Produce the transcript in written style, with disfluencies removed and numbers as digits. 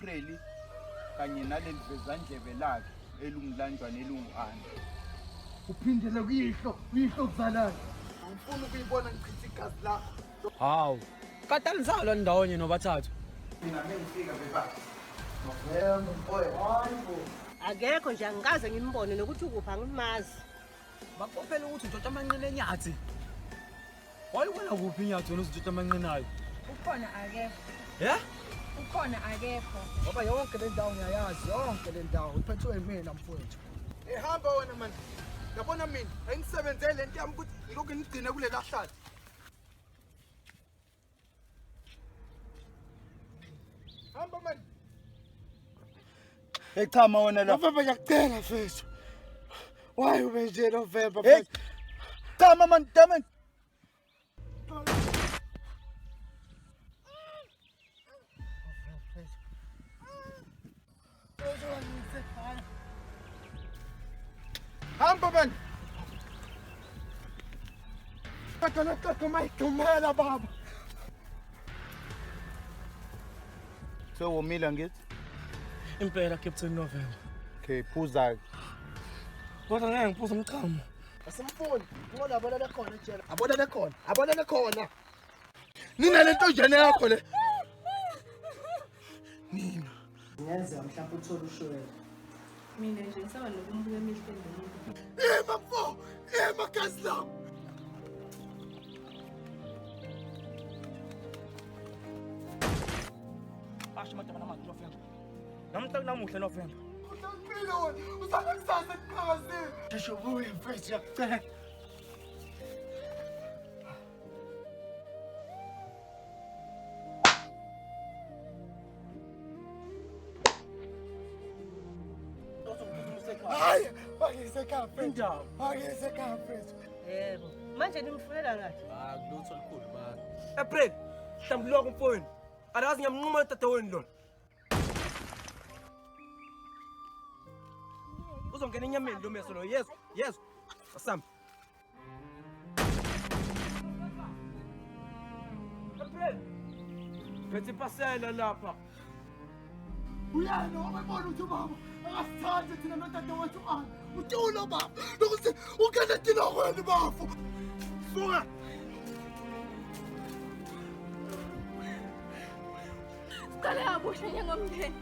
April kanye nalelivezandlebe lakhe elumlanjwana elingu-Ana. Uphindele kuyihlo kuzalayo. Angifuni ukuyibona ngichitha igazi lakho. Hawu. Kade nizalwa ndawonye nobathathu. Mina mengifika beba. November mfowethu. Hayibo. Akekho nje angikaze ngimbone nokuthi ukupha ngimazi. Bakophela ukuthi uJotsha amanqine enyathi. Wayibona kuphi inyathi wena uJotsha amanqinayo? Ukhona akekho. Ukhona akekho. Ngoba yonke le ndawo ngiyayazi, yonke le ndawo iphethwe yimina mfowethu. Ehamba wena manje. Yabona mina, ayingisebenzele lento yami ukuthi ngilokhu ngigcine kule lahlala. Hamba manje. Echama wena la. November ngiyacela mfethu. Why ube nje November Hey. mfethu? Chama man, damn. Hamba man. Kaka mayithumela baba. So womila ngithi. Impela Captain November. Okay, phuza. Kodwa ngeke ngiphuze umchamo. Asimfuni. Ngibona abonana khona njela. Abonana khona. Nina lento njene yakho le. Nina. Ngiyazi mhlawumbe uthola ushwele. Mina nje ngisaba nokumbuka emihleni. Bafo. Magazi lawo. Asho madaba namanje November. Namhla namuhle November. Usaphila wena. Usana kusasa eqhakazini. Shisho buye mfethu yakucela. Hayi, bakisekhaya mfethu. Indaba. Bakisekhaya mfethu. Yebo. Manje nimfunela ngathi? Kulutho likhulu ba. April. Mhlambuloko mfowenu. Alazi ngiyamnquma dadewenu lona. Uzongena enyameni lo meso lo. Yes. Asam. April. Bethi pasela lapha. Uyena wabona ukuthi baba akasithathe thina nodadewethu Ana. Utshula baba. Nokuthi ungena thina kwenu bafo. Suka. Sicela yabuhle njengomndeni.